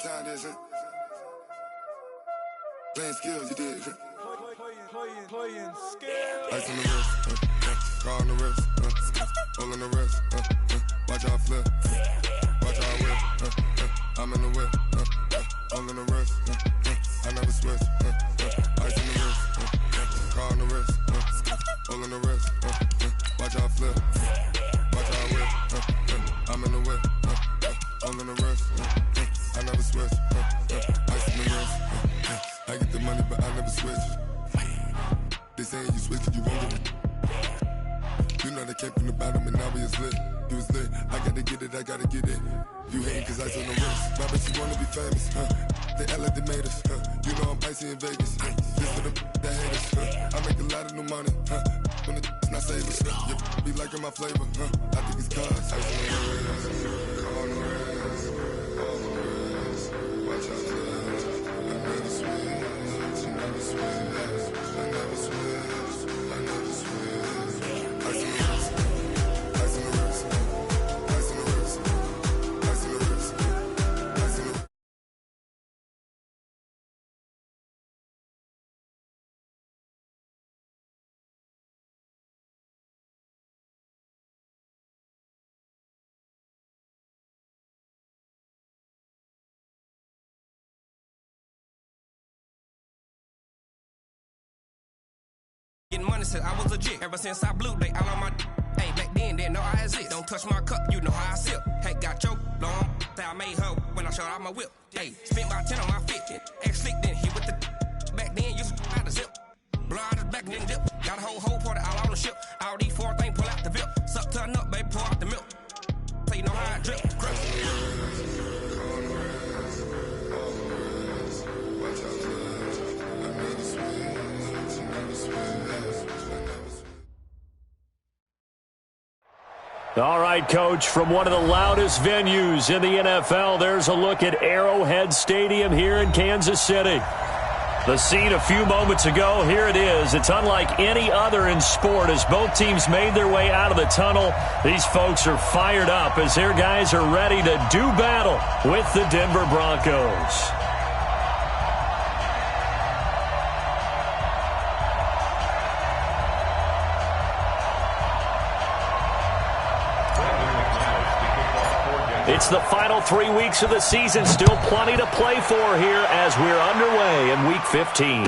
time this, playing skills, you did. Playing skills. Ice on the wrist, car on the wrist, all on the wrist, watch how I flip, watch how I whip, I'm in the whip, all on the wrist, I never switch, ice on the wrist, car on the wrist, all on the wrist, watch how I flip, watch how I whip, I'm in the whip, all on the wrist, I never switch, ice on the wrist, I get the money but I never switch. They saying you switch it, you won't get it. You know they came from the bottom and now we is lit. You was lit, I gotta get it, I gotta get it. You hating cause ice on the wrist. My bitch, you wanna be famous, They act like they made us, You know I'm icy in Vegas, This for the that hate us, I make a lot of new money, When it's not savers, You be liking my flavor, I think it's cause ice on the wrist, on the wrist, on the wrist. Watch out, I never switch, I never switch. I never switch, I never switch. Ice in the wrist, ice in the wrist, ice in the wrist, ice in the wrist, ice in the wrist. Getting money since I was a jit. Ever since I blew, they all on my Hey, back then, didn't know I exist. Don't touch my cup, you know how I sip. Hey, got your long. Say I made her when I showed out my whip. Hey, spent about 10 on my 50. Ex-slick, then hit with the back then, used to out the zip. Blow out the back, then dip. Got a whole party all on the ship. All these four things, pull out the VIP. Suck to a nut, baby, pour out the milk. So you know how I drip. Crush. All right, Coach, from one of the loudest venues in the NFL, there's a look at Arrowhead Stadium here in Kansas City. The scene a few moments ago, here it is. It's unlike any other in sport as both teams made their way out of the tunnel. These folks are fired up as their guys are ready to do battle with the Denver Broncos. It's the final 3 weeks of the season. Still plenty to play for here as we're underway in Week 15.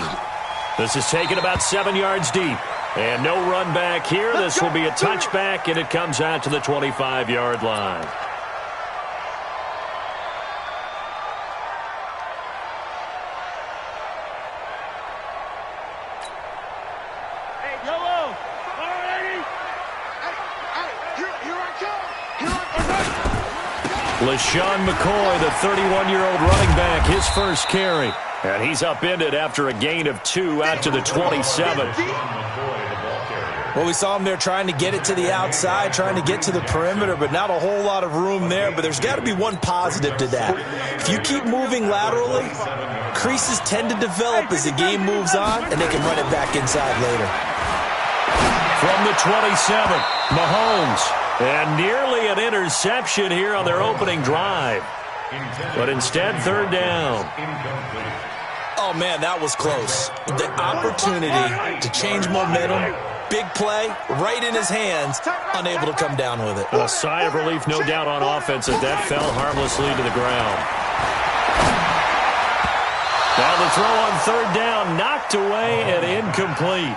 This is taken about 7 yards deep. And no run back here. This will be a touchback, and it comes out to the 25-yard line. LaShawn McCoy, the 31-year-old running back, his first carry. And he's upended after a gain of 2 out to the 27. Well, we saw him there trying to get it to the outside, trying to get to the perimeter, but not a whole lot of room there. But there's got to be one positive to that. If you keep moving laterally, creases tend to develop as the game moves on, and they can run it back inside later. From the 27, Mahomes. And nearly an interception here on their opening drive. But instead, third down. Oh, man, that was close. The opportunity to change momentum, big play, right in his hands, unable to come down with it. A sigh of relief, no doubt, on offense as that fell harmlessly to the ground. Now the throw on third down, knocked away and incomplete.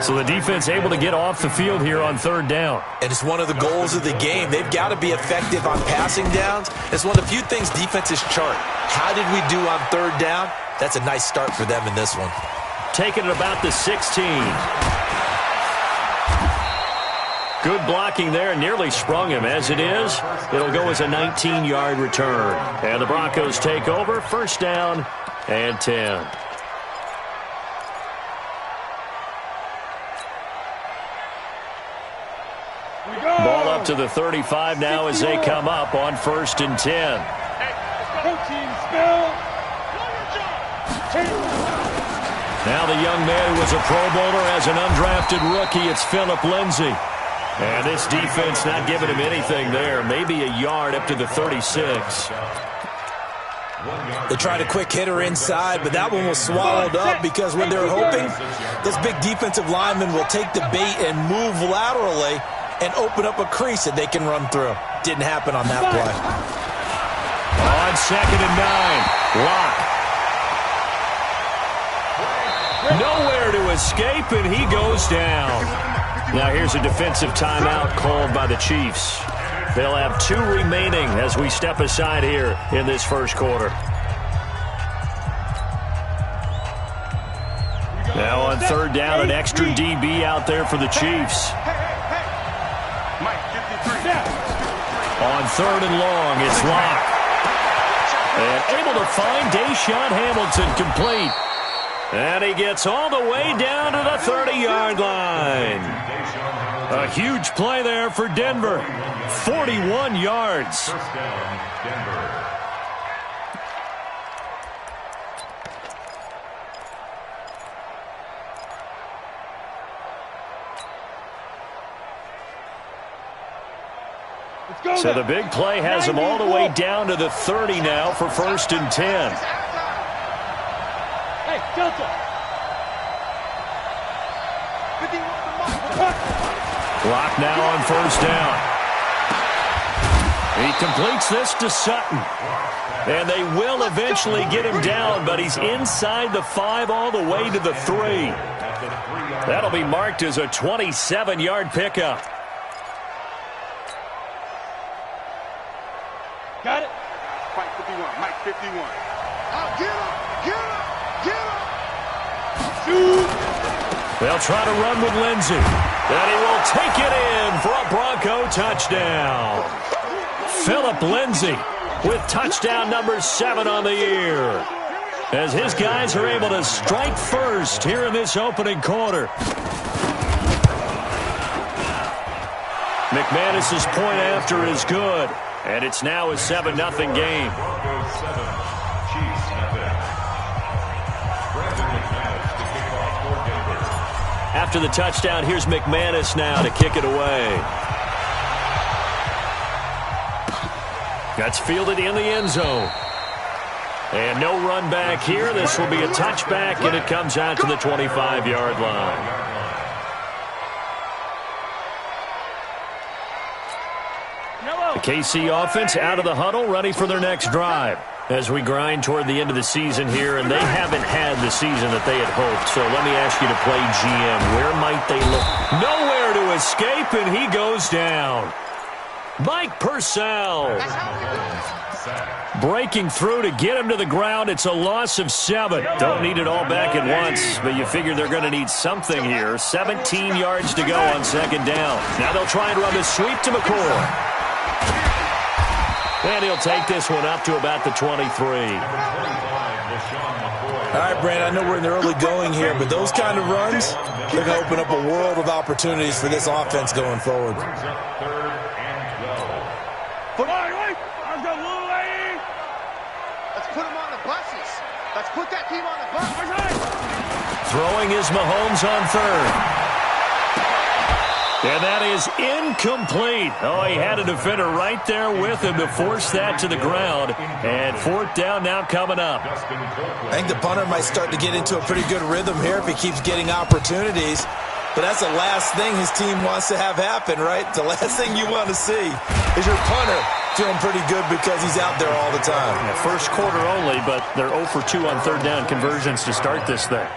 So the defense able to get off the field here on third down. And it's one of the goals of the game. They've got to be effective on passing downs. It's one of the few things defenses chart. How did we do on third down? That's a nice start for them in this one. Taking it about the 16. Good blocking there. Nearly sprung him. As it is, it'll go as a 19-yard return. And the Broncos take over. First down and 10. Ball up to the 35 now as they come up on first and 10. Now the young man who was a Pro Bowler as an undrafted rookie, it's Phillip Lindsay. And this defense not giving him anything there. Maybe a yard up to the 36. They tried a quick hitter inside, but that one was swallowed up because what they're hoping, those big defensive linemen will take the bait and move laterally and open up a crease that they can run through. Didn't happen on that play. On 2nd and 9, Locke. Nowhere to escape, and he goes down. Now here's a defensive timeout called by the Chiefs. They'll have 2 remaining as we step aside here in this first quarter. Now on 3rd down, an extra DB out there for the Chiefs. On 3rd and long, it's Locke. And able to find Deshaun Hamilton complete. And he gets all the way down to the 30-yard line. A huge play there for Denver. 41 yards. So the big play has him all the way down to the 30 now for 1st and 10. Hey, Delta. Clock now on 1st down. He completes this to Sutton. And they will eventually get him down, but he's inside the 5 all the way to the 3. That'll be marked as a 27-yard pickup. Got it. Mike 51, Mike 51. Get up. Shoot. They'll try to run with Lindsey. And he will take it in for a Bronco touchdown. Philip Lindsey with touchdown number 7 on the year. As his guys are able to strike first here in this opening quarter. McManus's point after is good. And it's now a 7-0 game. After the touchdown, here's McManus now to kick it away. That's fielded in the end zone. And no run back here. This will be a touchback, and it comes out to the 25-yard line. The KC offense out of the huddle, ready for their next drive. As we grind toward the end of the season here, and they haven't had the season that they had hoped. So let me ask you to play GM. Where might they look? Nowhere to escape, and he goes down. Mike Purcell breaking through to get him to the ground. It's a loss of 7. Don't need it all back at once, but you figure they're going to need something here. 17 yards to go on 2nd down. Now they'll try and run a sweep to McCoy. And he'll take this one up to about the 23. All right, Brandon, I know we're in the early going here, but those kind of runs, they're going to open up a world of opportunities for this offense going forward. Let's put them on the buses. Let's put that team on the bus. Throwing is Mahomes on 3rd. And that is incomplete. Oh, he had a defender right there with him to force that to the ground. And 4th down now coming up. I think the punter might start to get into a pretty good rhythm here if he keeps getting opportunities. But that's the last thing his team wants to have happen, right? The last thing you want to see is your punter feeling pretty good because he's out there all the time. Yeah, first quarter only, but they're 0 for 2 on 3rd down conversions to start this thing.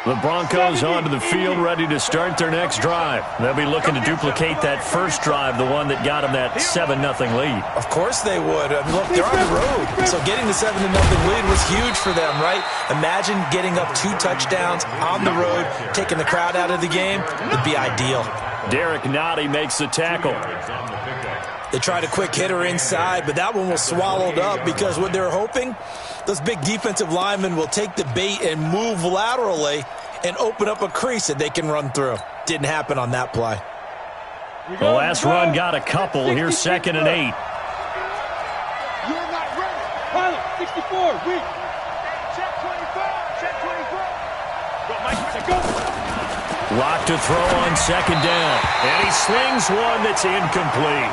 The Broncos onto the field, ready to start their next drive. They'll be looking to duplicate that first drive, the one that got them that 7-0 lead. Of course they would. I mean, look, they're on the road. So getting the 7-0 lead was huge for them, right? Imagine getting up 2 touchdowns on the road, taking the crowd out of the game. It'd be ideal. Derek Nottie makes the tackle. They tried a quick hitter inside, but that one was swallowed up because what they're hoping, those big defensive linemen will take the bait and move laterally and open up a crease that they can run through. Didn't happen on that play. The last run got a couple. Here's 2nd and 8. You're not ready. Pilot, 64, weak. Check 25, check 24. Go, Mike, go. Lock to throw on 2nd down. And he slings one that's incomplete.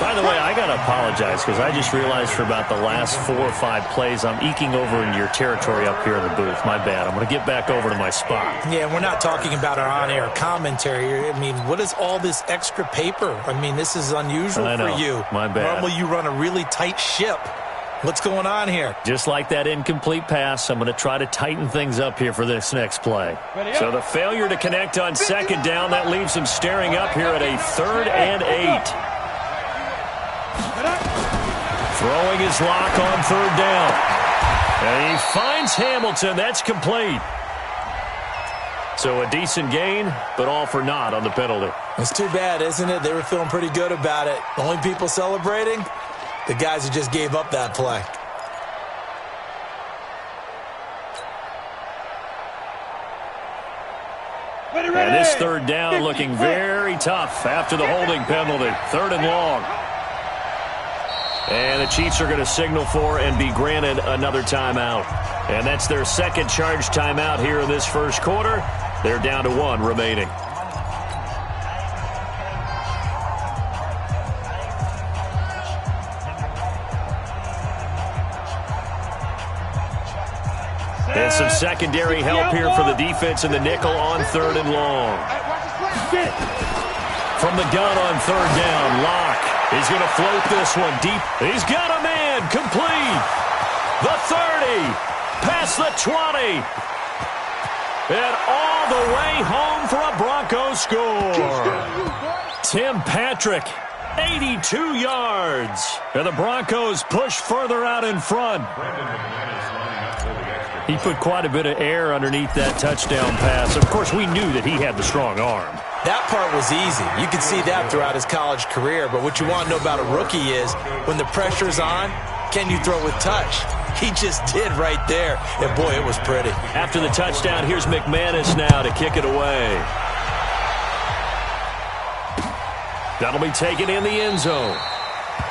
By the way, I got to apologize because I just realized for about the last 4 or 5 plays, I'm eking over into your territory up here in the booth. My bad. I'm going to get back over to my spot. Yeah, we're not talking about our on-air commentary. I mean, what is all this extra paper? I mean, this is unusual for you. My bad. Normally you run a really tight ship. What's going on here? Just like that incomplete pass, I'm going to try to tighten things up here for this next play. So the failure to connect on second down, that leaves him staring up here at a 3rd and 8. Throwing his lock on 3rd down. And he finds Hamilton. That's complete. So a decent gain, but all for naught on the penalty. It's too bad, isn't it? They were feeling pretty good about it. Only people celebrating? The guys who just gave up that play. And this 3rd down looking very tough after the holding penalty. 3rd and long. And the Chiefs are going to signal for and be granted another timeout. And that's their second charge timeout here in this first quarter. They're down to 1 remaining. And some secondary help here for the defense in the nickel on 3rd and long. From the gun on 3rd down, Locke is going to float this one deep. He's got a man, complete. The 30, past the 20. And all the way home for a Broncos score. Tim Patrick, 82 yards. And the Broncos push further out in front. He put quite a bit of air underneath that touchdown pass. Of course, we knew that he had the strong arm. That part was easy. You could see that throughout his college career. But what you want to know about a rookie is when the pressure's on, can you throw with touch? He just did right there. And, boy, it was pretty. After the touchdown, here's McManus now to kick it away. That'll be taken in the end zone.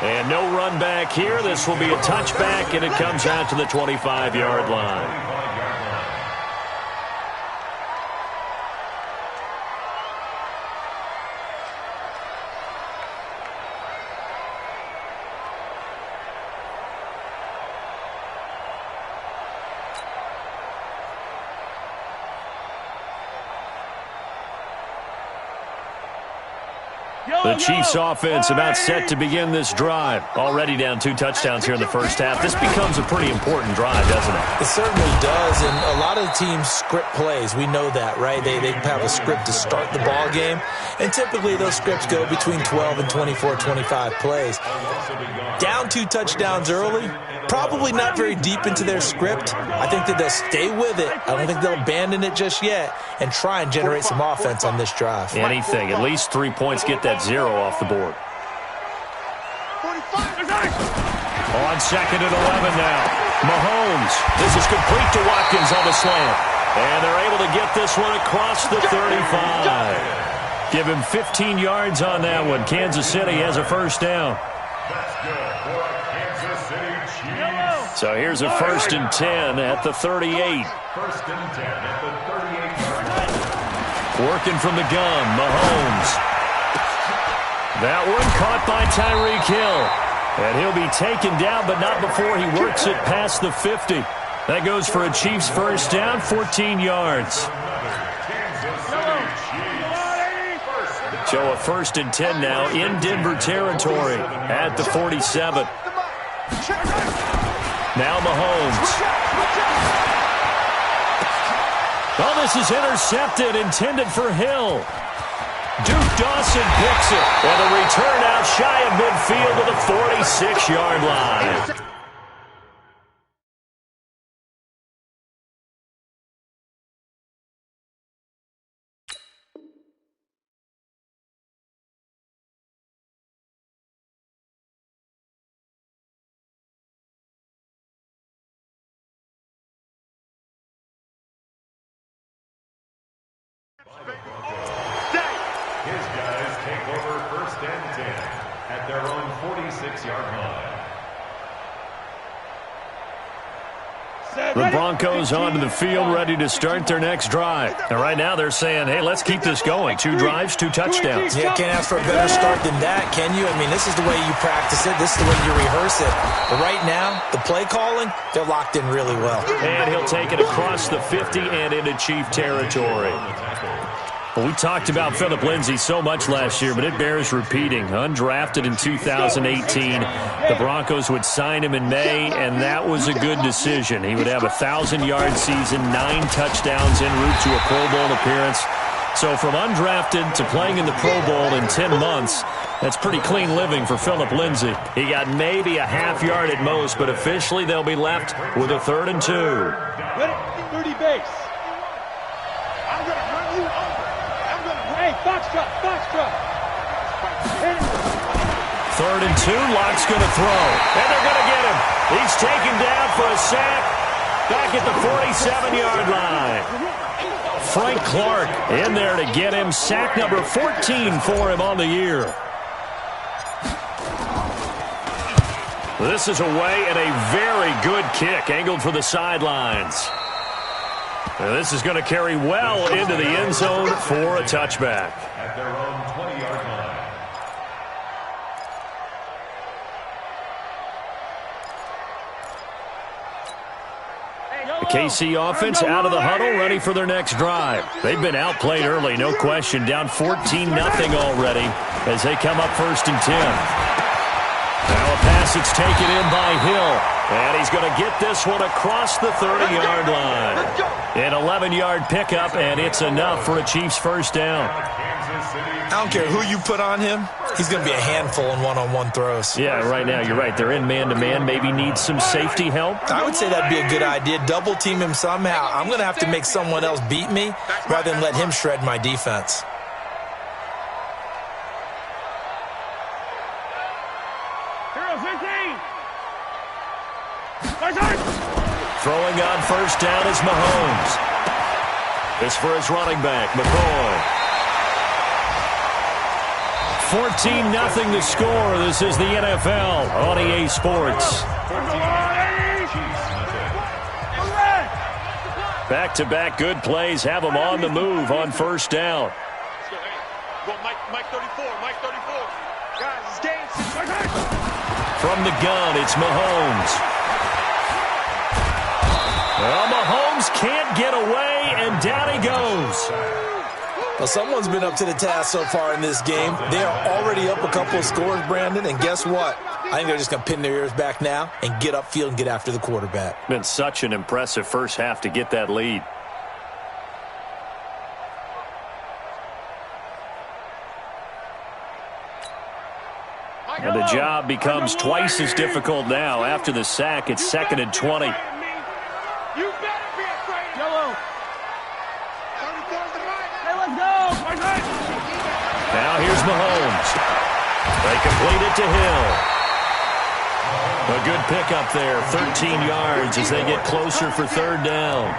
And no run back here. This will be a touchback, and it comes out to the 25-yard line. The Chiefs offense about set to begin this drive. Already down 2 touchdowns here in the first half. This becomes a pretty important drive, doesn't it? It certainly does, and a lot of the teams script plays. We know that, right? They have a script to start the ball game, and typically those scripts go between 12 and 24, 25 plays. Down 2 touchdowns early, probably not very deep into their script. I think that they'll stay with it. I don't think they'll abandon it just yet and try and generate some offense on this drive. Anything. At least 3 points, get that 0 off the board. On 2nd and 11 now. Mahomes. This is complete to Watkins on the slant. And they're able to get this one across the 35. Give him 15 yards on that one. Kansas City has a first down. So here's a 1st and 10 at the 38. 1st and 10 at the 38-yard line. Working from the gun, Mahomes. That one caught by Tyreek Hill. And he'll be taken down, but not before he works it past the 50. That goes for a Chiefs first down, 14 yards. So a 1st and 10 now in Denver territory at the 47. Now Mahomes. Oh, this is intercepted, intended for Hill. Duke Dawson picks it. And a return out shy of midfield to the 46-yard line. His guys take over 1st and 10 at their own 46-yard line. The Broncos onto the field, ready to start their next drive. And right now they're saying, hey, let's keep this going. 2 drives, 2 touchdowns. Yeah, can't ask for a better start than that, can you? I mean, this is the way you practice it. This is the way you rehearse it. But right now, the play calling, they're locked in really well. And he'll take it across the 50 and into Chief territory. Well, we talked about Phillip Lindsay so much last year, but it bears repeating. Undrafted in 2018, the Broncos would sign him in May, and that was a good decision. He would have a 1,000-yard season, 9 touchdowns en route to a Pro Bowl appearance. So from undrafted to playing in the Pro Bowl in 10 months, that's pretty clean living for Phillip Lindsay. He got maybe a half yard at most, but officially they'll be left with a 3rd and 2. 30 base. I'm going to run you over. Hey, box drop. 3rd and 2, Locke's going to throw. And they're going to get him. He's taken down for a sack back at the 47-yard line. Frank Clark in there to get him. Sack number 14 for him on the year. This is away and a very good kick angled for the sidelines. And this is going to carry well into the end zone for a touchback. At their own 20-yard line. The KC offense out of the huddle, ready for their next drive. They've been outplayed early, no question. Down 14-0 already as they come up 1st and 10. Now a pass that's taken in by Hill. And he's going to get this one across the 30-yard line. An 11-yard pickup, and it's enough for a Chiefs first down. I don't care who you put on him. He's going to be a handful in one-on-one throws. Yeah, right now you're right. They're in man-to-man. Maybe need some safety help. I would say that'd be a good idea. Double team him somehow. I'm going to have to make someone else beat me rather than let him shred my defense. Throwing on first down is Mahomes. This for his running back, McCoy. 14-0 the score. This is the NFL on EA Sports. Back-to-back good plays have them on the move on first down. Mike 34. Guys, it's game. From the gun, it's Mahomes. Well, Mahomes can't get away, and down he goes. Well, someone's been up to the task so far in this game. They are already up a couple of scores, Brandon, and guess what? I think they're just going to pin their ears back now and get upfield and get after the quarterback. Been such an impressive first half to get that lead. And the job becomes twice as difficult now. After the sack, it's 2nd and 20. You better be afraid. Yellow. Hey, let's go. Now here's Mahomes. They complete it to Hill. A good pickup there. 13 yards as they get closer for 3rd down.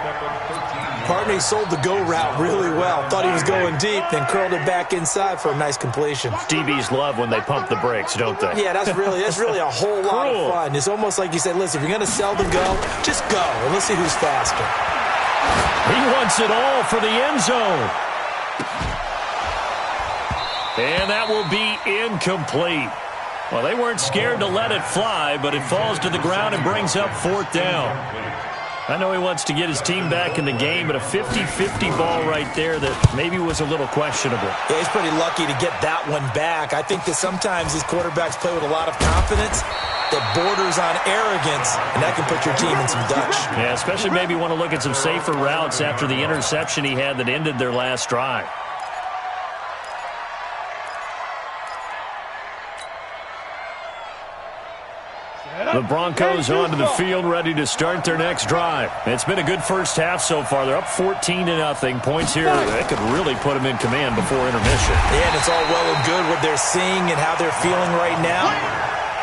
Partney sold the go route really well. Thought he was going deep, then curled it back inside for a nice completion. DBs love when they pump the brakes, don't they? Yeah, that's really a whole lot of fun. It's almost like you said, listen, if you're going to sell the go, just go, and let's see who's faster. He wants it all for the end zone. And that will be incomplete. Well, they weren't scared to let it fly, but it falls to the ground and brings up 4th down. I know he wants to get his team back in the game, but a 50-50 ball right there that maybe was a little questionable. Yeah, he's pretty lucky to get that one back. I think that sometimes these quarterbacks play with a lot of confidence that borders on arrogance, and that can put your team in some Dutch. Yeah, especially maybe want to look at some safer routes after the interception he had that ended their last drive. The Broncos onto the field, ready to start their next drive. It's been a good first half so far. They're up 14-0. Points here, that could really put them in command before intermission. Yeah, and it's all well and good what they're seeing and how they're feeling right now.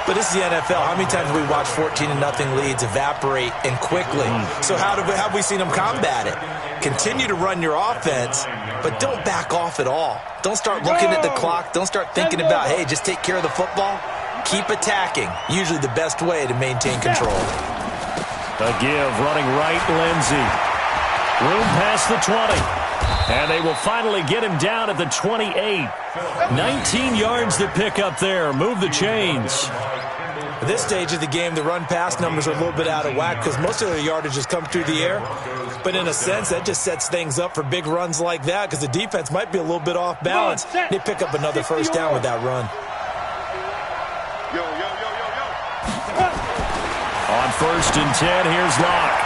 But this is the NFL. How many times have we watched 14-0 leads evaporate and quickly? So how have we seen them combat it? Continue to run your offense, but don't back off at all. Don't start looking at the clock. Don't start thinking about, hey, just take care of the football. Keep attacking. Usually the best way to maintain control. A give, running right, Lindsey. Room past the 20. And they will finally get him down at the 28. 19 yards to pick up there. Move the chains. At this stage of the game, the run-pass numbers are a little bit out of whack because most of their yardage has come through the air. But in a sense, that just sets things up for big runs like that because the defense might be a little bit off balance. They pick up another first down with that run. On 1st and 10, here's Locke.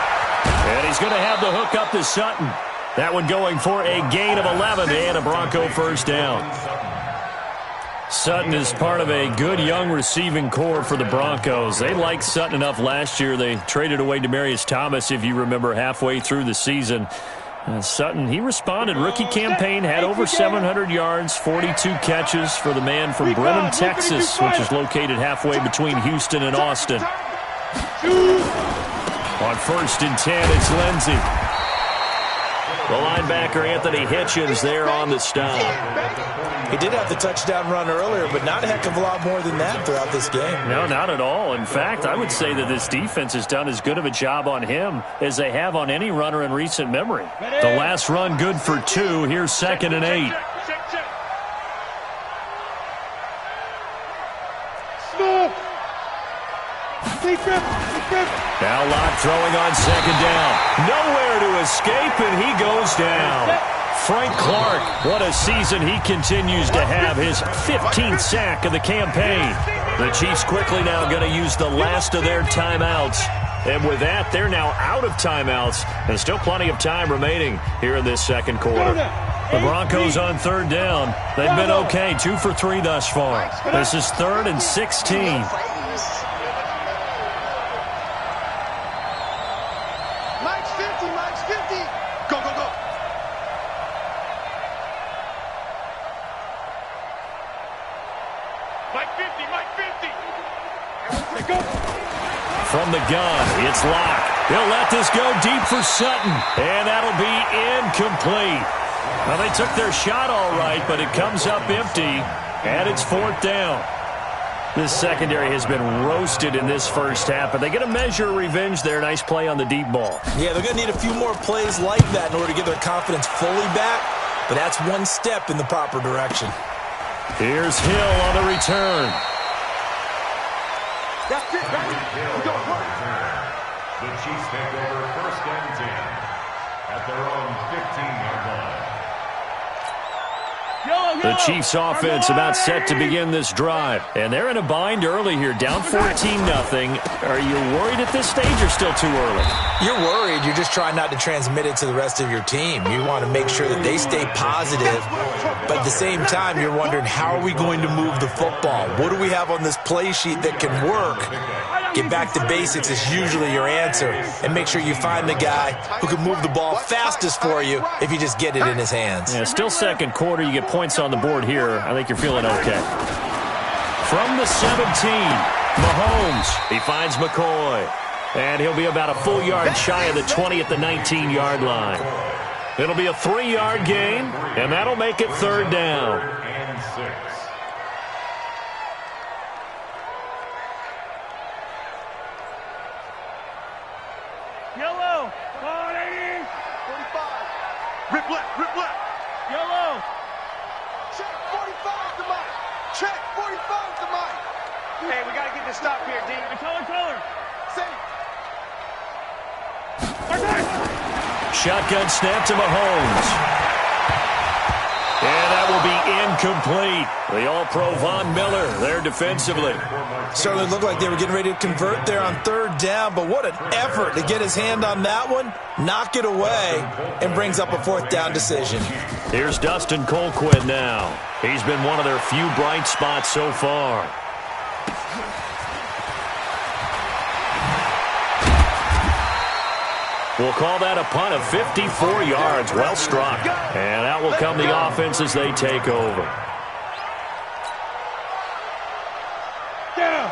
And he's going to have the hook up to Sutton. That one going for a gain of 11 and a Bronco first down. Sutton is part of a good young receiving core for the Broncos. They liked Sutton enough last year. They traded away Demaryius Thomas, if you remember, halfway through the season. Sutton, he responded. Rookie campaign, had over 700 yards, 42 catches for the man from Brenham, Texas, which is located halfway between Houston and Austin. On 1st and 10, it's Lindsey. The linebacker, Anthony Hitchens, there on the stop. He did have the touchdown run earlier, but not a heck of a lot more than that throughout this game. No, not at all. In fact, I would say that this defense has done as good of a job on him as they have on any runner in recent memory. The last run good for 2. Here's 2nd and 8. Now Locke throwing on 2nd down. Nowhere to escape, and he goes down. Frank Clark, what a season he continues to have. His 15th sack of the campaign. The Chiefs quickly now going to use the last of their timeouts. And with that, they're now out of timeouts. And still plenty of time remaining here in this second quarter. The Broncos on 3rd down. They've been okay, 2 for 3 thus far. This is 3rd and 16. From the gun, it's Locke. He'll let this go deep for Sutton, and that'll be incomplete. Well, they took their shot all right, but it comes up empty, and it's 4th down. This secondary has been roasted in this first half, but they get a measure of revenge there. Nice play on the deep ball. Yeah, they're going to need a few more plays like that in order to get their confidence fully back, but that's one step in the proper direction. Here's Hill on the return. That's it, baby. We go work. The Chiefs take over 1st and 10 at their own 15-yard line. The Chiefs offense about set to begin this drive. And they're in a bind early here, down 14-0. Are you worried at this stage or still too early? You're worried. You're just trying not to transmit it to the rest of your team. You want to make sure that they stay positive. But at the same time, you're wondering, how are we going to move the football? What do we have on this play sheet that can work? Get back to basics is usually your answer. And make sure you find the guy who can move the ball fastest for you if you just get it in his hands. Yeah, still second quarter. You get points on the board here. I think you're feeling okay. From the 17, Mahomes. He finds McCoy. And he'll be about a full yard shy of the 20 at the 19-yard line. It'll be a 3-yard gain, and that'll make it 3rd down. And 6. Yellow. 40. 45. Rip left. Yellow. Check 45 to Mike. Check 45 to Mike. Hey, we got to get this stop here, D. Color. Safe. Shotgun snap to Mahomes. And that will be incomplete. The All-Pro Von Miller there defensively. Certainly looked like they were getting ready to convert there on 3rd down, but what an effort to get his hand on that one, knock it away, and brings up a 4th down decision. Here's Dustin Colquitt now. He's been one of their few bright spots so far. We'll call that a punt of 54 yards. Well struck. And out will come the offense as they take over.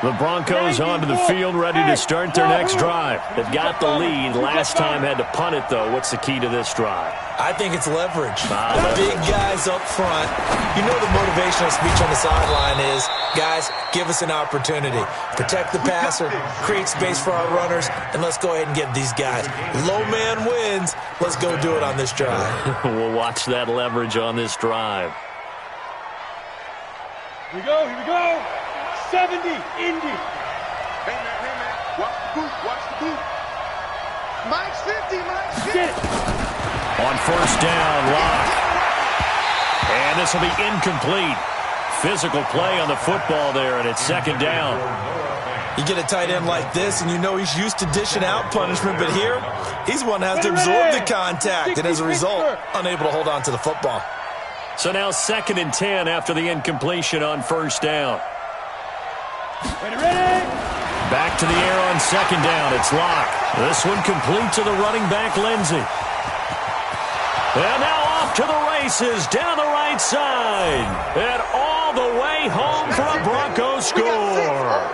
The Broncos onto the field, ready to start their next drive. They've got the lead. Last time had to punt it, though. What's the key to this drive? I think it's leverage. Big guys up front. You know the motivational speech on the sideline is, guys, give us an opportunity. Protect the passer, create space for our runners, and let's go ahead and get these guys. Low man wins. Let's go do it on this drive. We'll watch that leverage on this drive. Here we go. 70, Indy. Hey, man. Watch the boot. Mike's 50, Mike's 50. Get it. On first down, Locke. And this will be incomplete. Physical play on the football there, and it's second down. You get a tight end like this, and you know he's used to dishing out punishment, but here, he's one that has to absorb the contact, and as a result, unable to hold on to the football. So now 2nd and 10 after the incompletion on first down. Ready. Back to the air on second down. It's Locke. This one complete to the running back, Lindsey. And now off to the races down the right side. And all the way home for a Broncos score.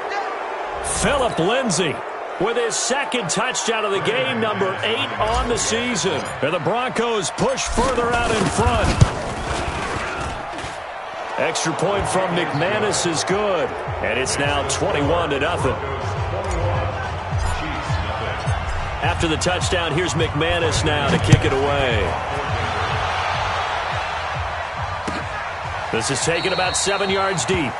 Phillip Lindsey with his 2nd touchdown of the game, number 8 on the season. And the Broncos push further out in front. Extra point from McManus is good. And it's now 21-0. After the touchdown, here's McManus now to kick it away. This is taken about 7 yards deep.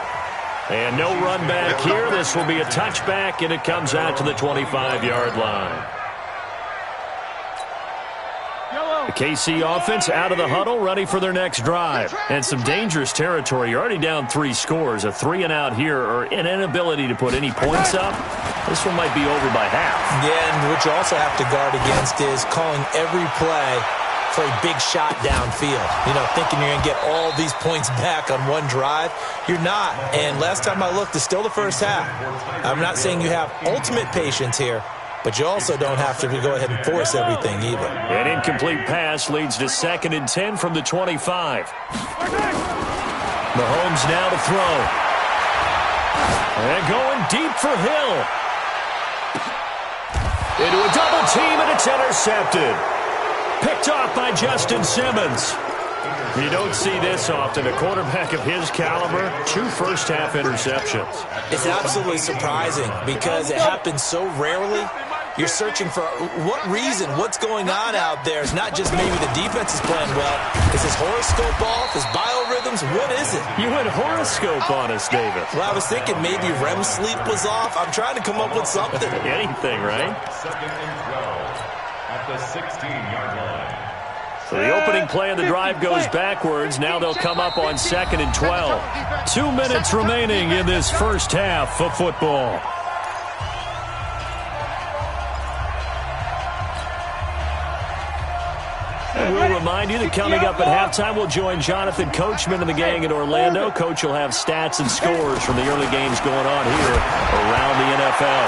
And no run back here. This will be a touchback, and it comes out to the 25-yard line. The KC offense out of the huddle, ready for their next drive. And some dangerous territory. You're already down 3 scores. A 3-and-out here, or an inability to put any points up. This one might be over by half. Yeah, and what you also have to guard against is calling every play for a big shot downfield. You know, thinking you're going to get all these points back on one drive. You're not. And last time I looked, it's still the first half. I'm not saying you have ultimate patience here, but you also don't have to go ahead and force everything either. An incomplete pass leads to 2nd and 10 from the 25. Mahomes now to throw. And going deep for Hill. Into a double team, and it's intercepted. Picked off by Justin Simmons. You don't see this often. A quarterback of his caliber, 2 first-half interceptions. It's absolutely surprising because it happens so rarely. You're searching for what reason, what's going on out there. It's not just maybe the defense is playing well. Is his horoscope off? His biorhythms? What is it? You went horoscope on us, David. Well, I was thinking maybe REM sleep was off. I'm trying to come up with something. Anything, right? 2nd and 12 at the 16-yard line. So the opening play of the drive goes backwards. Now they'll come up on 2nd and 12. 2 minutes remaining in this first half of football. And we'll remind you that coming up at halftime, we'll join Jonathan Coachman and the gang in Orlando. Coach will have stats and scores from the early games going on here around the NFL.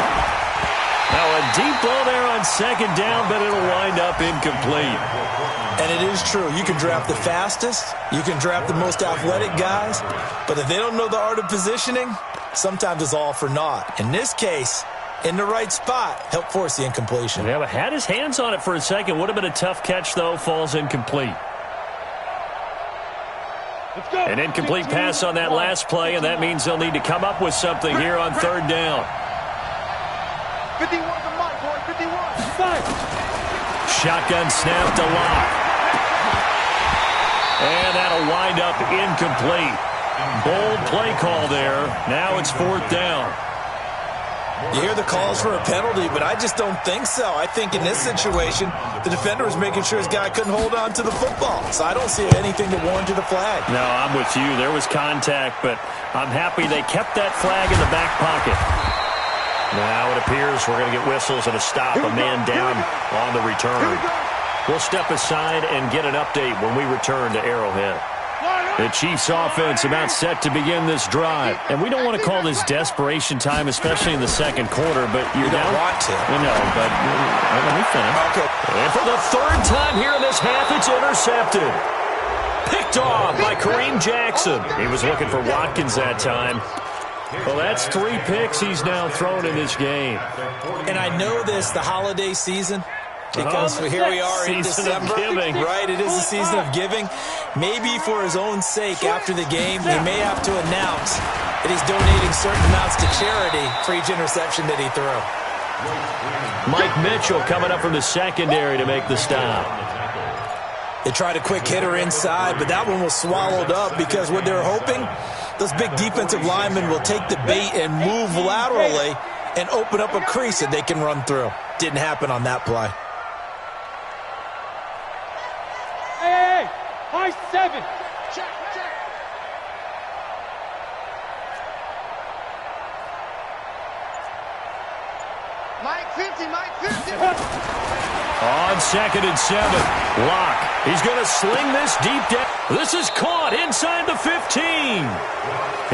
Now a deep ball there on 2nd down, but it'll wind up incomplete. And it is true. You can draft the fastest. You can draft the most athletic guys. But if they don't know the art of positioning, sometimes it's all for naught. In this case, in the right spot, help force the incompletion. Yeah, but had his hands on it for a second. Would have been a tough catch, though. Falls incomplete. An incomplete pass on that last play, and that means they'll need to come up with something here on 3rd down. 51 to Mike, boy, 51. Shotgun snap to Locke. And that'll wind up incomplete. Bold play call there. Now it's 4th down. You hear the calls for a penalty, but I just don't think so. I think in this situation, the defender was making sure his guy couldn't hold on to the football. So I don't see anything that warranted a flag. No, I'm with you. There was contact, but I'm happy they kept that flag in the back pocket. Now it appears we're going to get whistles and a stop, a man down on the return. We'll step aside and get an update when we return to Arrowhead. The Chiefs offense about set to begin this drive. And we don't want to call this desperation time, especially in the 2nd quarter, but you don't want to. No, but let me finish. Okay. And for the 3rd time here in this half, it's intercepted. Picked off by Kareem Jackson. He was looking for Watkins that time. Well, that's 3 picks he's now thrown in this game. And I know this, the holiday season, because here we are in December, right? It is the season of giving. Maybe for his own sake, after the game, he may have to announce that he's donating certain amounts to charity for each interception that he threw. Mike Mitchell coming up from the secondary to make the stop. They tried a quick hitter inside, but that one was swallowed up because what they're hoping, those big defensive linemen will take the bait and move laterally and open up a crease that they can run through. Didn't happen on that play. Hey, high 7. Check. Mike 50, Mike 50. On 2nd and 7, Locke. He's going to sling this deep down. This is caught inside the 15.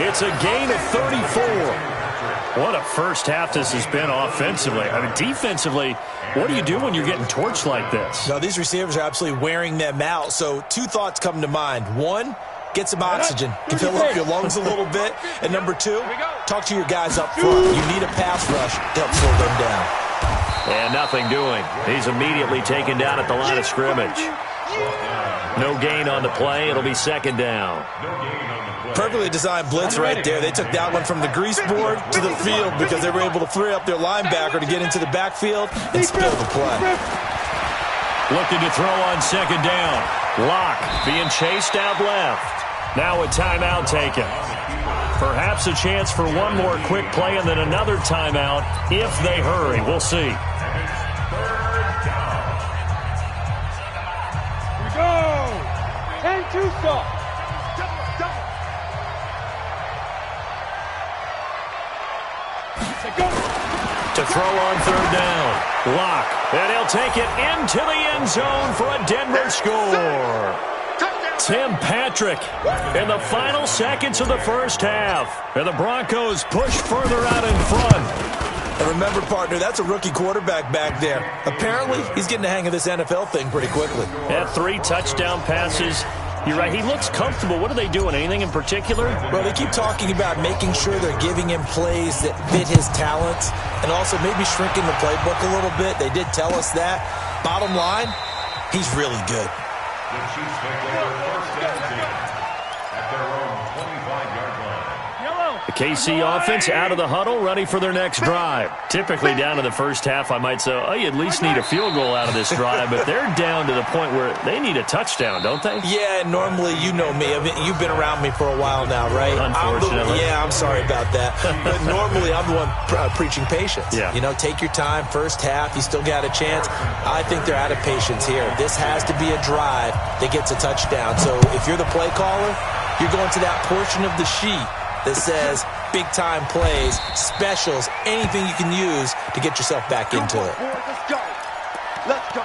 It's a gain of 34. What a first half this has been offensively. I mean, defensively, what do you do when you're getting torched like this? Now, these receivers are absolutely wearing them out. So 2 thoughts come to mind. 1, get some oxygen to fill up your lungs a little bit. And number 2, talk to your guys up front. You need a pass rush to help slow them down. And nothing doing. He's immediately taken down at the line of scrimmage. No gain on the play. It'll be 2nd down. Perfectly designed blitz right there. They took that one from the grease board to the field because they were able to free up their linebacker to get into the backfield and spill the play. Looking to throw on 2nd down. Locke being chased out left. Now a timeout taken. Perhaps a chance for one more quick play and then another timeout if they hurry. We'll see. Here we go. 10-2 stop. To throw on 3rd down. Locke. And he'll take it into the end zone for a Denver score. Tim Patrick in the final seconds of the first half. And the Broncos push further out in front. And remember, partner, that's a rookie quarterback back there. Apparently, he's getting the hang of this NFL thing pretty quickly. Had 3 touchdown passes. You're right, he looks comfortable. What are they doing? Anything in particular? Well, they keep talking about making sure they're giving him plays that fit his talents and also maybe shrinking the playbook a little bit. They did tell us that. Bottom line, he's really good. The Chiefs take over 1st and 10 at their own 25-yard line. The KC offense out of the huddle, ready for their next drive. Typically down to the first half, I might say, oh, you at least need a field goal out of this drive, but they're down to the point where they need a touchdown, don't they? Yeah, normally, you know me. I mean, you've been around me for a while now, right? Unfortunately. I'm sorry about that. But normally, I'm the one preaching patience. Yeah. You know, take your time. First half, you still got a chance. I think they're out of patience here. This has to be a drive that gets a touchdown. So if you're the play caller, you're going to that portion of the sheet that says big-time plays, specials, anything you can use to get yourself back into it. Let's go. Let's go.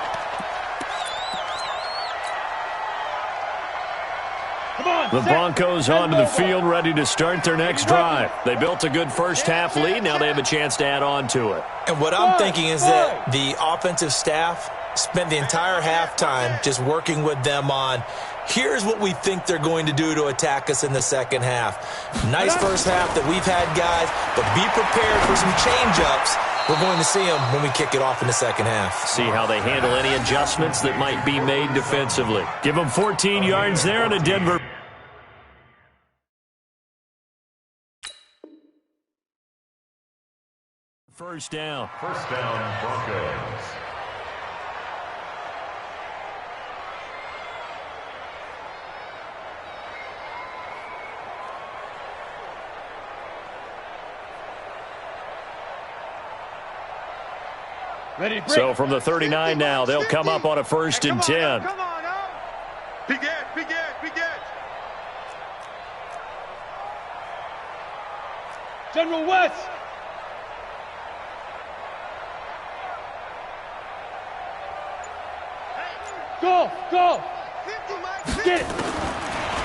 The Broncos onto the field, ready to start their next drive. They built a good first half lead. Now they have a chance to add on to it. And what I'm thinking is that the offensive staff spent the entire halftime just working with them on, here's what we think they're going to do to attack us in the second half. Nice first half that we've had, guys, but be prepared for some change-ups. We're going to see them when we kick it off in the second half. See how they handle any adjustments that might be made defensively. Give them 14 yards there to Denver. First down. First down, Broncos. So from the 39 now, they'll come up on a 1st and 10. Come on, now. Begin. General West. Go. Get it.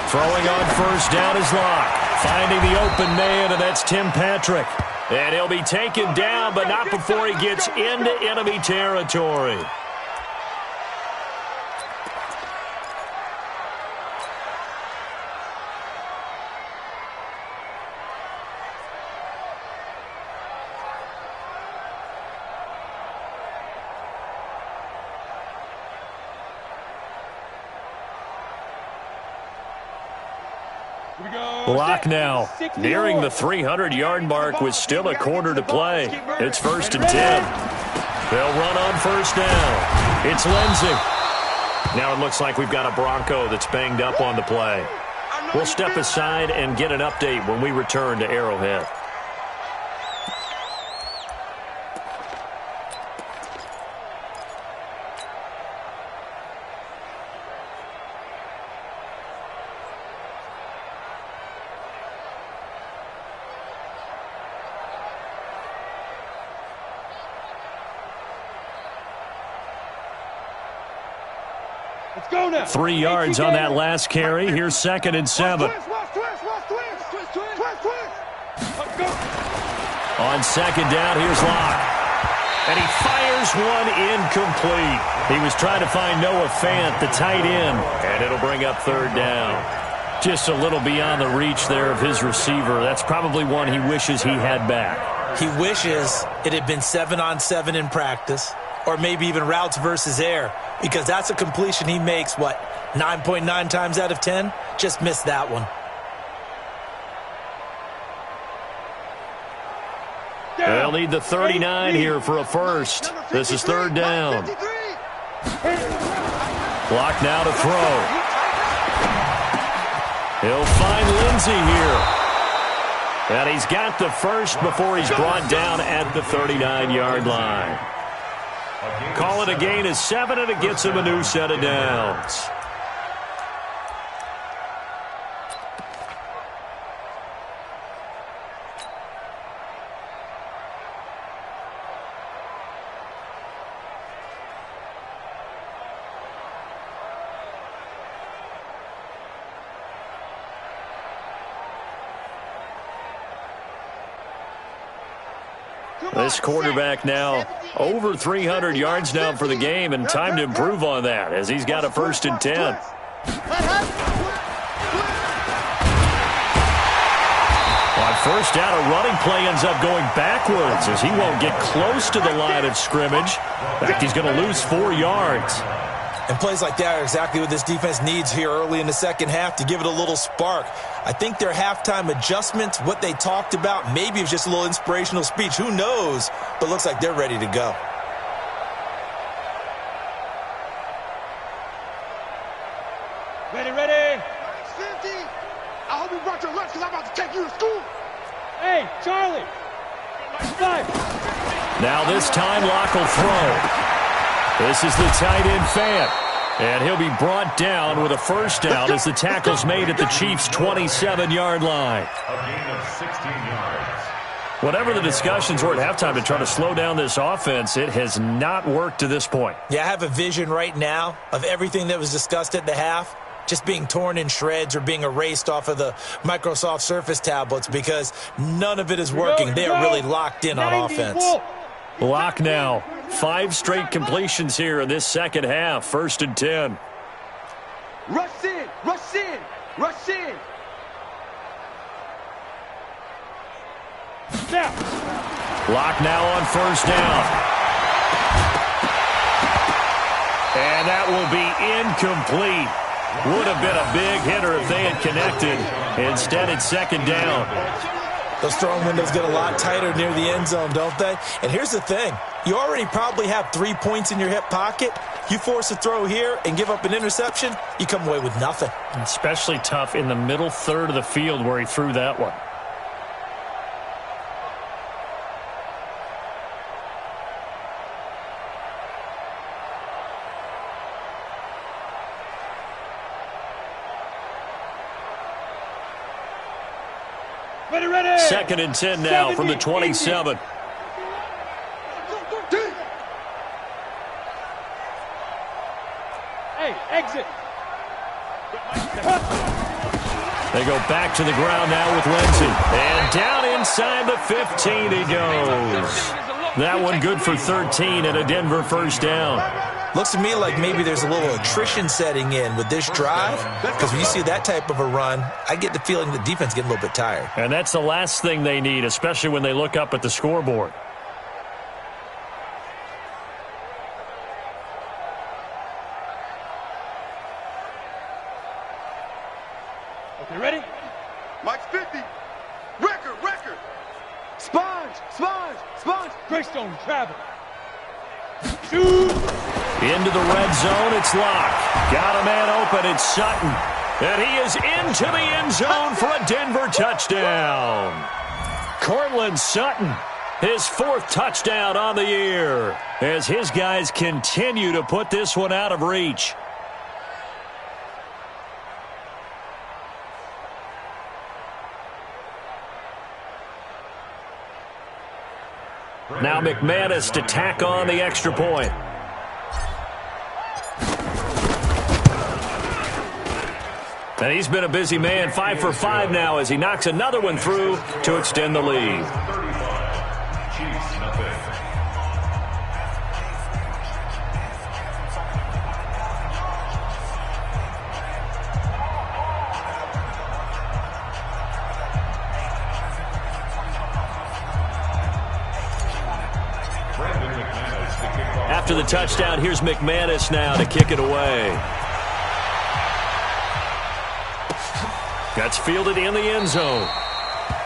Throwing on 1st down is Locke. Finding the open man, and that's Tim Patrick. And he'll be taken down, but not before he gets into enemy territory. Block now. Nearing the 300-yard mark with still a quarter to play. It's 1st and 10. They'll run on 1st down. It's Lindsey. Now it looks like we've got a Bronco that's banged up on the play. We'll step aside and get an update when we return to Arrowhead. Let's go now. 3 yards on that last carry. Here's 2nd and 7. On 2nd down, here's Locke. And he fires one incomplete. He was trying to find Noah Fant, the tight end, and it'll bring up 3rd down. Just a little beyond the reach there of his receiver. That's probably one he wishes he had back. He wishes it had been 7-on-7 in practice, or maybe even routes versus air, because that's a completion he makes, 9.9 times out of 10? Just missed that one. They'll need the 39 here for a first. This is 3rd down. Clock now to throw. He'll find Lindsey here. And he's got the first before he's brought down at the 39-yard line. Call it a gain of 7, and it gets him a new set of downs. This quarterback now over 300 yards now for the game, and time to improve on that as he's got a 1st and 10. On 1st down, a running play ends up going backwards as he won't get close to the line of scrimmage. In fact, he's going to lose 4 yards. And plays like that are exactly what this defense needs here early in the second half to give it a little spark. I think their halftime adjustments, what they talked about, maybe it was just a little inspirational speech. Who knows? But looks like they're ready to go. Ready, ready. 50. I hope you brought your lunch because I'm about to take you to school. Hey, Charlie. 5. Now this time, Locke will throw. This is the tight end Fant. And he'll be brought down with a 1st down as the tackle's made at the Chiefs' 27-yard line. A gain of 16 yards. Whatever the discussions were at halftime to try to slow down this offense, it has not worked to this point. Yeah, I have a vision right now of everything that was discussed at the half just being torn in shreds or being erased off of the Microsoft Surface tablets because none of it is working. They are really locked in on offense. Locke now. 5 straight completions here in this second half. 1st and 10. Rush in, rush in, rush in. Now. Locke now on 1st down. And that will be incomplete. Would have been a big hitter if they had connected. Instead, it's 2nd down. Those throwing windows get a lot tighter near the end zone, don't they? And here's the thing. You already probably have 3 points in your hip pocket. You force a throw here and give up an interception, you come away with nothing. Especially tough in the middle third of the field where he threw that one. Ready, ready. 2nd and 10 now from the 27. Hey, exit. They go back to the ground now with Lindsey. And down inside the 15 he goes. That one good for 13 and a Denver 1st down. Looks to me like maybe there's a little attrition setting in with this drive, because when you see that type of a run, I get the feeling the defense getting a little bit tired. And that's the last thing they need, especially when they look up at the scoreboard. Okay, ready? twist on travel. Shoot! Into the red zone, it's Locke. Got a man open, it's Sutton. And he is into the end zone for a Denver touchdown. Cortland Sutton, his 4th touchdown on the year, as his guys continue to put this one out of reach. Now McManus to tack on the extra point. And he's been a busy man, 5 for 5 now as he knocks another one through to extend the lead. After the touchdown, here's McManus now to kick it away. That's fielded in the end zone.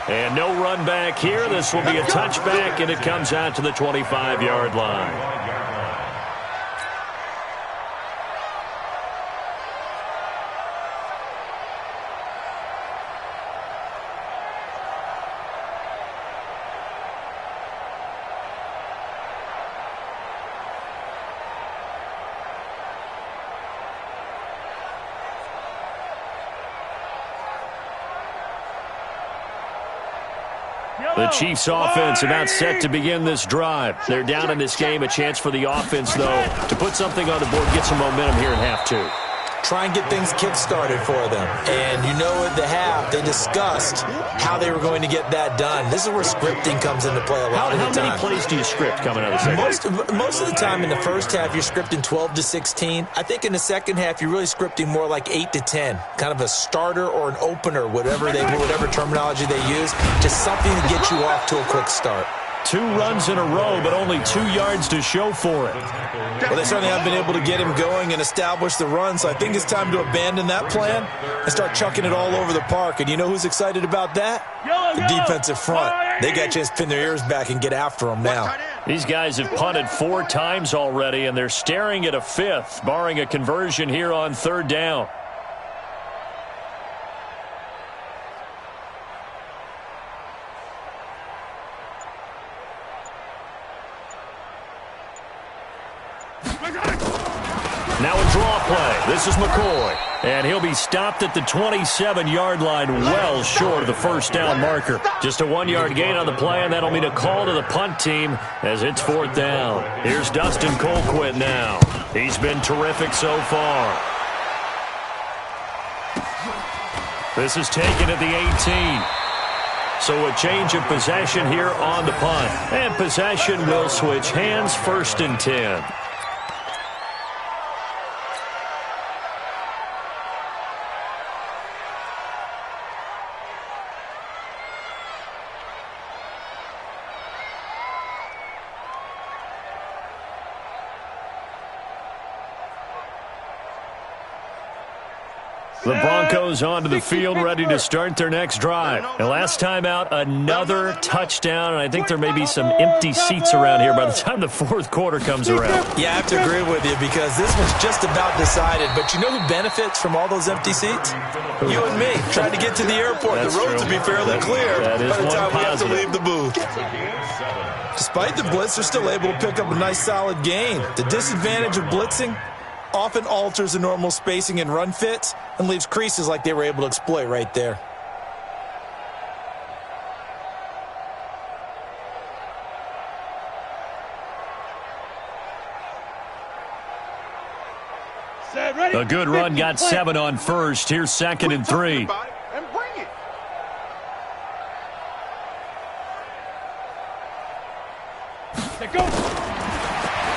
And no run back here. This will be a touchback, and it comes out to the 25-yard line. The Chiefs offense about set to begin this drive. They're down in this game. A chance for the offense, though, to put something on the board, get some momentum here in half 2. Try and get things kick-started for them. And you know at the half, they discussed how they were going to get that done. This is where scripting comes into play a lot of the time. How many plays do you script coming out of the second? Most of the time in the first half, you're scripting 12 to 16. I think in the second half, you're really scripting more like 8 to 10. Kind of a starter or an opener, whatever terminology they use. Just something to get you off to a quick start. 2 runs in a row, but only 2 yards to show for it. Well, they certainly have been able to get him going and establish the run, so I think it's time to abandon that plan and start chucking it all over the park. And you know who's excited about that? The defensive front. They got a chance to pin their ears back and get after them now. These guys have punted 4 times already, and they're staring at a 5th, barring a conversion here on 3rd down. Now a draw play. This is McCoy. And he'll be stopped at the 27-yard line, well short of the first down marker. Just a 1-yard gain on the play, and that'll mean a call to the punt team as it's 4th down. Here's Dustin Colquitt now. He's been terrific so far. This is taken at the 18. So a change of possession here on the punt. And possession will switch hands, 1st and 10. The Broncos onto the field, ready to start their next drive. And last time out, another touchdown, and I think there may be some empty seats around here by the time the 4th quarter comes around. Yeah, I have to agree with you because this one's just about decided. But you know who benefits from all those empty seats? You and me, trying to get to the airport. That's the roads will be fairly clear by the time we have to positive. leave the booth. Despite the blitz, they're still able to pick up a nice solid gain. The disadvantage of blitzing often alters the normal spacing and run fits and leaves creases like they were able to exploit right there. A good run got 7 on first. Here's 2nd and 3.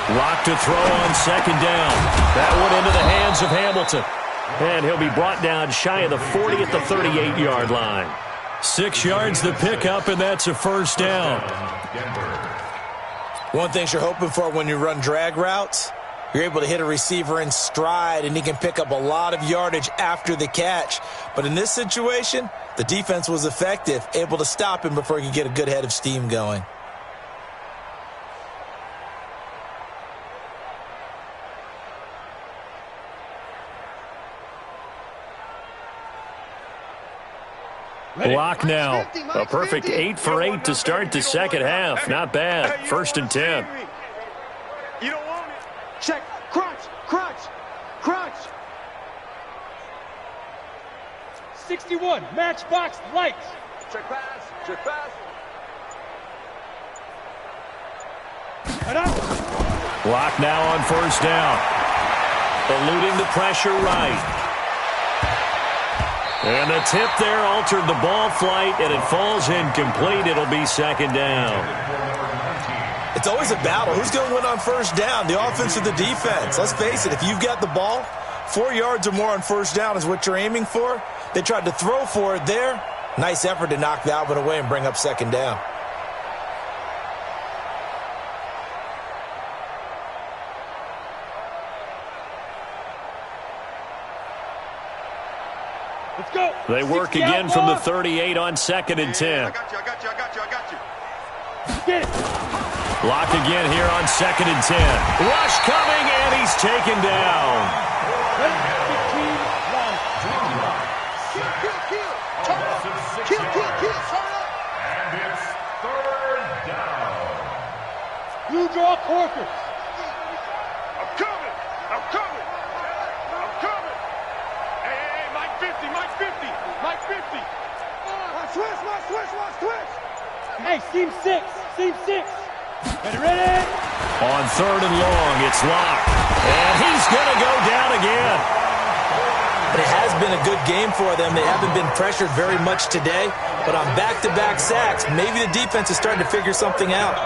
Lock to throw on 2nd down. That one into the hands of Hamilton. And he'll be brought down shy of the 40 at the 38-yard line. 6 yards to pick up, and that's a 1st down. One thing you're hoping for when you run drag routes, you're able to hit a receiver in stride, and he can pick up a lot of yardage after the catch. But in this situation, the defense was effective, able to stop him before he could get a good head of steam going. Block now. A perfect 8 for 8 to start the second half. Not bad. 1st and 10. You don't want it. Check. Crunch. Crunch. Crunch. 61. Matchbox lights. Check pass. Check pass. And up. Block now on 1st down. Eluding the pressure right. And the tip there altered the ball flight, and it falls incomplete. It'll be 2nd down. It's always a battle. Who's going to win on 1st down, the offense or the defense? Let's face it, if you've got the ball, 4 yards or more on 1st down is what you're aiming for. They tried to throw for it there. Nice effort to knock that one away and bring up 2nd down. Let's go. They work again from the 38 on 2nd and 10. I got you. I got you. I got you. I got you. Get it. Block again here on 2nd and 10. Rush coming, and he's taken down. 15, 1. Kill. Turn up. Kill. Turn up. And it's 3rd down. Blue draw Corkers. I'm coming. Hey, Mike 50. Mike 50. Switch. Hey, seam 6. Ready. On 3rd and long, it's locked. And he's going to go down again. But it has been a good game for them. They haven't been pressured very much today. But on back-to-back sacks, maybe the defense is starting to figure something out.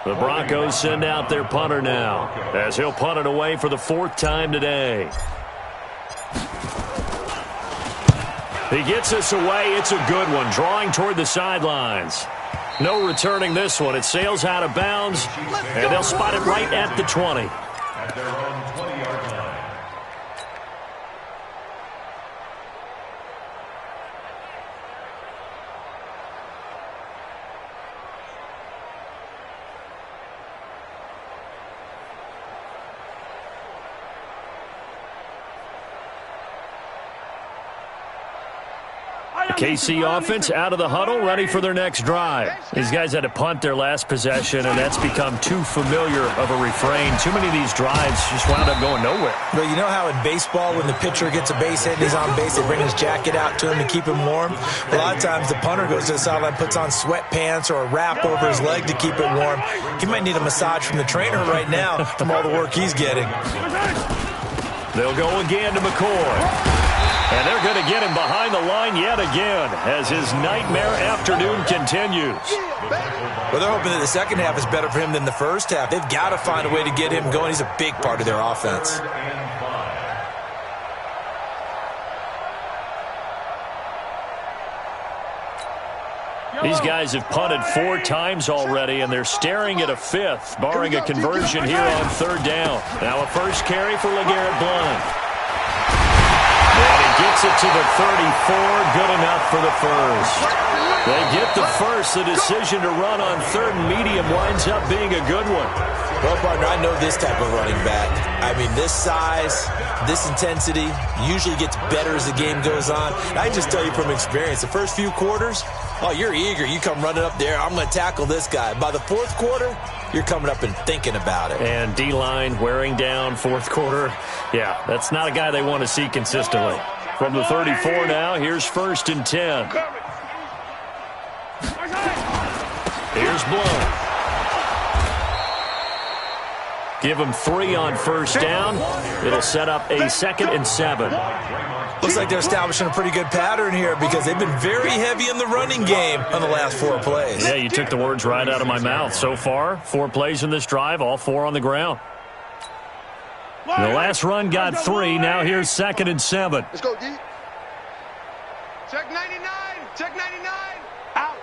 The Broncos send out their punter now, as he'll punt it away for the 4th time today. He gets us away. It's a good one, drawing toward the sidelines. No returning this one. It sails out of bounds, and they'll spot it right at the 20. At their own 20-yard line. KC offense out of the huddle, ready for their next drive. These guys had to punt their last possession, and that's become too familiar of a refrain. Too many of these drives just wound up going nowhere. Well, you know how in baseball, when the pitcher gets a base hit and he's on base, they bring his jacket out to him to keep him warm? A lot of times the punter goes to the sideline, puts on sweatpants or a wrap over his leg to keep it warm. He might need a massage from the trainer right now from all the work he's getting. They'll go again to McCoy. And they're going to get him behind the line yet again as his nightmare afternoon continues. Well, they're hoping that the second half is better for him than the first half. They've got to find a way to get him going. He's a big part of their offense. These guys have punted 4 times already, and they're staring at a 5th, barring a conversion here on 3rd down. Now a first carry for LeGarrette Blount. And he gets it to the 34, good enough for the first. They get the first. The decision to run on 3rd and medium winds up being a good one. Well, partner, I know this type of running back. I mean, this size, this intensity usually gets better as the game goes on. And I can just tell you from experience, the first few quarters, oh, you're eager. You come running up there, I'm going to tackle this guy. By the 4th quarter, you're coming up and thinking about it. And D-line wearing down 4th quarter. Yeah, that's not a guy they want to see consistently. From the 34 now, here's 1st and 10. Here's Blount. Give him 3 on 1st down. It'll set up a 2nd and 7. Looks like they're establishing a pretty good pattern here because they've been very heavy in the running game on the last 4 plays. Yeah, you took the words right out of my mouth. So far, 4 plays in this drive, all 4 on the ground. The last run got 3. Now here's 2nd and 7. Let's go, D. Check 99. Check 99. Out.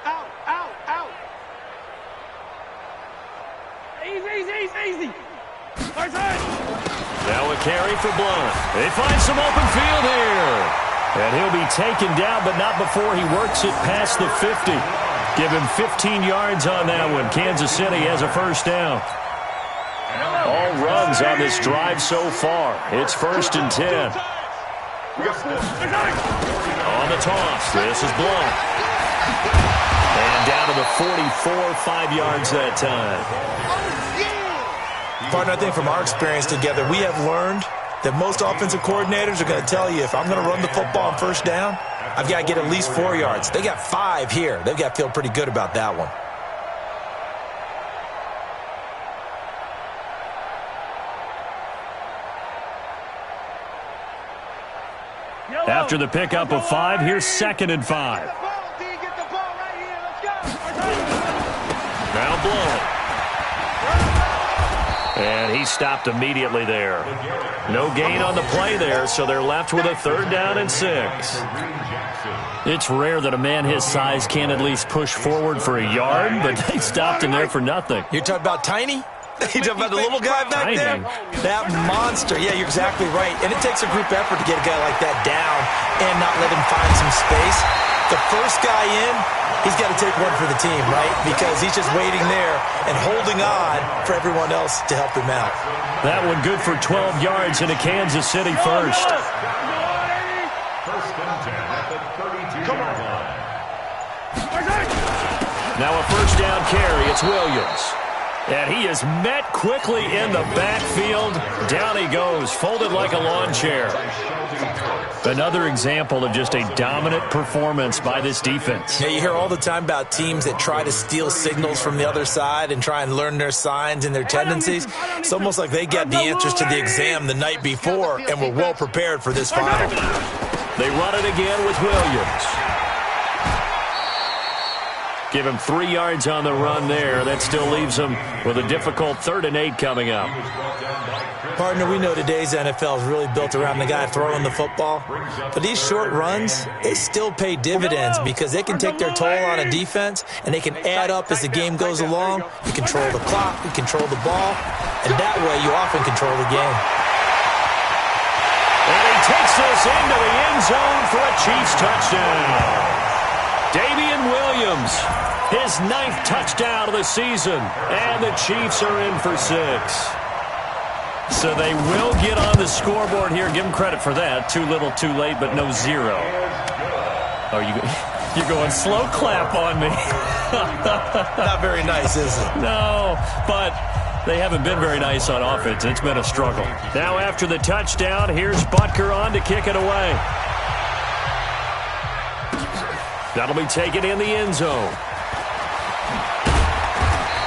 Easy. Now a carry for Blount. They find some open field here. And he'll be taken down, but not before he works it past the 50. Give him 15 yards on that one. Kansas City has a first down. All runs on this drive so far. It's 1st and 10. On the toss. This is blown. And down to the 44, 5 yards that time. Partner, I think from our experience together, we have learned that most offensive coordinators are going to tell you, if I'm going to run the football on first down, I've got to get at least 4 yards. They got 5 here. They've got to feel pretty good about that one. After the pickup of 5, here's 2nd and 5. Now blown. And he stopped immediately there. No gain on the play there, so they're left with a 3rd down and 6. It's rare that a man his size can at least push forward for a yard, but they stopped him there for nothing. You're talking about Tiny? You talking about the little guy back Tiny. there? That monster. Yeah, you're exactly right. And it takes a group effort to get a guy like that down and not let him find some space. The first guy in, he's got to take one for the team, right? Because he's just waiting there and holding on for everyone else to help him out. That one good for 12 yards into Kansas City first. 1st and 10 at the 32-yard line. Now a first down carry. It's Williams. And he is met quickly in the backfield. Down he goes, folded like a lawn chair. Another example of just a dominant performance by this defense. Yeah, you hear all the time about teams that try to steal signals from the other side and try and learn their signs and their tendencies. It's almost like they got the answers to the exam the night before and were well prepared for this final. They run it again with Williams. Give him 3 yards on the run there. That still leaves him with a difficult 3rd and 8 coming up. Partner, we know today's NFL is really built around the guy throwing the football. But these short runs, they still pay dividends because they can take their toll on a defense and they can add up as the game goes along. You control the clock, you control the ball, and that way you often control the game. And he takes this into the end zone for a Chiefs touchdown. Damian Williams, his 9th touchdown of the season, and the Chiefs are in for 6. So they will get on the scoreboard here. Give them credit for that. Too little, too late, but no 0. Oh, you're going slow clap on me. Not very nice, is it? No, but they haven't been very nice on offense. It's been a struggle. Now after the touchdown, here's Butker on to kick it away. That'll be taken in the end zone.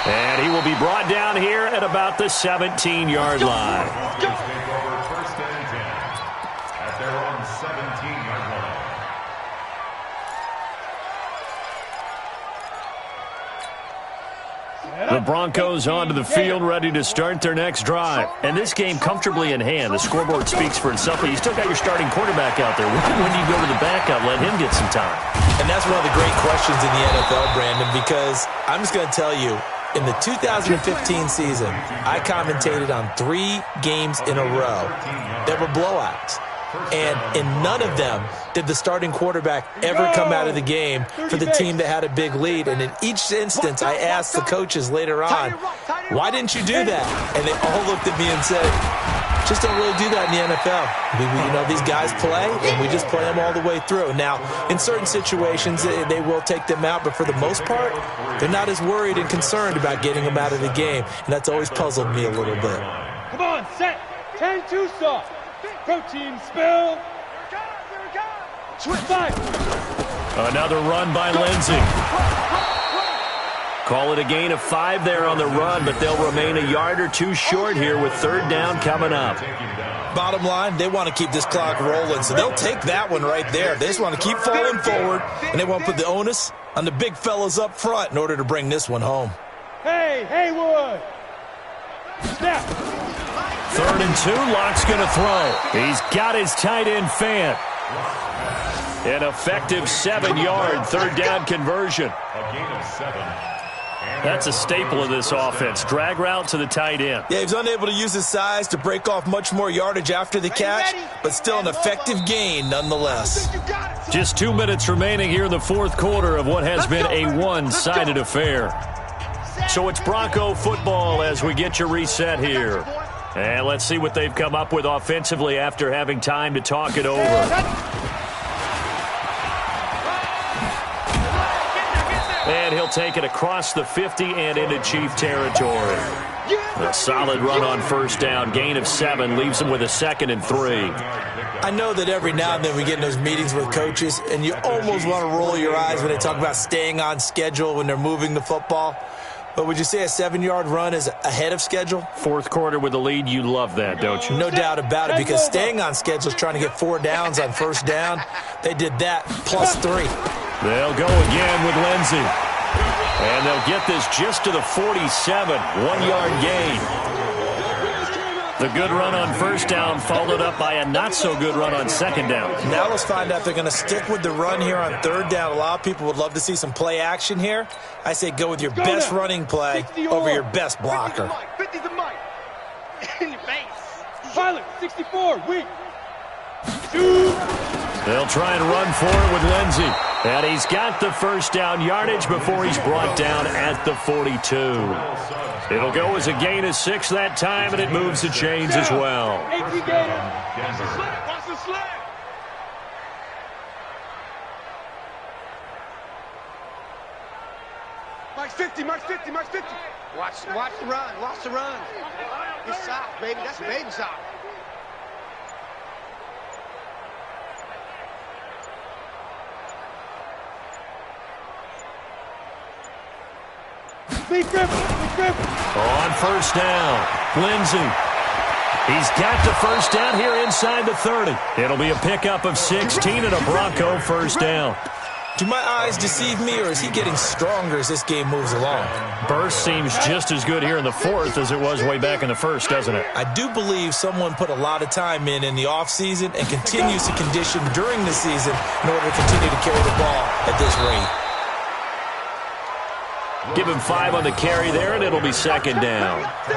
And he will be brought down here at about the 17-yard line. Take over 1st and 10 at their own 17-yard line. The Broncos onto the field, ready to start their next drive. And this game comfortably in hand. The scoreboard speaks for itself, but you still got your starting quarterback out there. When do you go to the backup? Let him get some time. And that's one of the great questions in the NFL, Brandon, because I'm just going to tell you, in the 2015 season, I commentated on 3 games in a row that were blowouts. And in none of them did the starting quarterback ever come out of the game for the team that had a big lead. And in each instance, I asked the coaches later on, why didn't you do that? And they all looked at me and said, just don't really do that in the NFL. You know, these guys play, and we just play them all the way through. Now, in certain situations, they will take them out, but for the most part, they're not as worried and concerned about getting them out of the game. And that's always puzzled me a little bit. Come on, set. 10-2 soft. Protein spill. Switch 5. Another run by Lindsey. Call it a gain of 5 there on the run, but they'll remain a yard or 2 short here with 3rd down coming up. Bottom line, they want to keep this clock rolling, so they'll take that one right there. They just want to keep falling forward, and they want to put the onus on the big fellas up front in order to bring this one home. Hey, Haywood. Snap. 3rd and 2, Locke's going to throw. He's got his tight end Fant. An effective 7-yard 3rd down conversion. A gain of 7. That's a staple of this offense. Drag route to the tight end. Yeah, he was unable to use his size to break off much more yardage after the catch, but still an effective gain nonetheless. Just 2 minutes remaining here in the fourth quarter of what has been a one-sided affair. So it's Bronco football as we get you reset here. And let's see what they've come up with offensively after having time to talk it over. And he'll take it across the 50 and into Chief territory. A solid run on first down. Gain of 7 leaves them with a 2nd and 3. I know that every now and then we get in those meetings with coaches, and you almost want to roll your eyes when they talk about staying on schedule when they're moving the football. But would you say a 7-yard run is ahead of schedule? Fourth quarter with the lead, you love that, don't you? No doubt about it, because staying on schedule is trying to get 4 downs on first down. They did that plus 3. They'll go again with Lindsey. And they'll get this just to the 47, 1-yard gain. The good run on first down followed up by a not-so-good run on second down. Now let's find out if they're going to stick with the run here on third down. A lot of people would love to see some play action here. I say go with your best running play over your best blocker. 50 the mic. In your face. Pilot, 64, weak. They'll try and run for it with Lindsey. And he's got the first down yardage before he's brought down at the 42. It'll go as a gain of 6 that time, and it moves the chains as well. Watch the sled. Watch the sled. Mike's 50, Mike's 50, Mike's 50. Watch the run. Watch the run. It's soft, baby. That's baby soft. On first down, Lindsey. He's got the first down here inside the 30. It'll be a pickup of 16 and a Bronco first down. Do my eyes deceive me, or is he getting stronger as this game moves along? Burst seems just as good here in the fourth as it was way back in the first, doesn't it? I do believe someone put a lot of time in the offseason and continues to condition during the season in order to continue to carry the ball at this rate. Give him 5 on the carry there, and it'll be second down. At the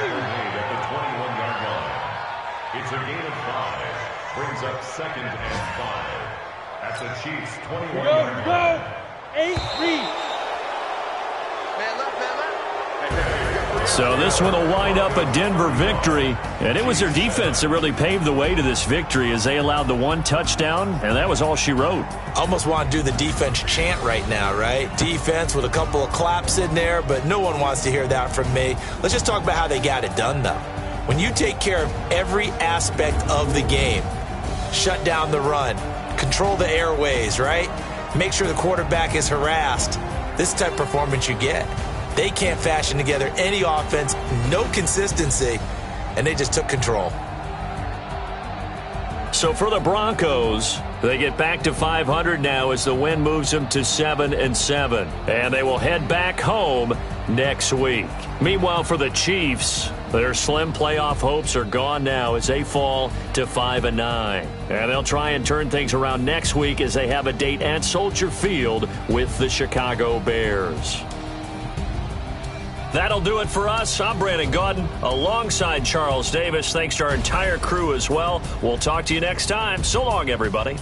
21-yard line. It's a gain of 5. Brings up 2nd and 5. At the Chiefs' 21-yard line. 8, read. Man left. So this one will wind up a Denver victory, and it was their defense that really paved the way to this victory as they allowed the 1 touchdown, and that was all she wrote. Almost want to do the defense chant right now, right? Defense with a couple of claps in there, but no one wants to hear that from me. Let's just talk about how they got it done, though. When you take care of every aspect of the game, shut down the run, control the airways, right? Make sure the quarterback is harassed. This type of performance you get. They can't fashion together any offense, no consistency, and they just took control. So for the Broncos, they get back to 500 now as the win moves them to 7-7. And they will head back home next week. Meanwhile, for the Chiefs, their slim playoff hopes are gone now as they fall to 5-9. And they'll try and turn things around next week as they have a date at Soldier Field with the Chicago Bears. That'll do it for us. I'm Brandon Gaudin alongside Charles Davis. Thanks to our entire crew as well. We'll talk to you next time. So long, everybody.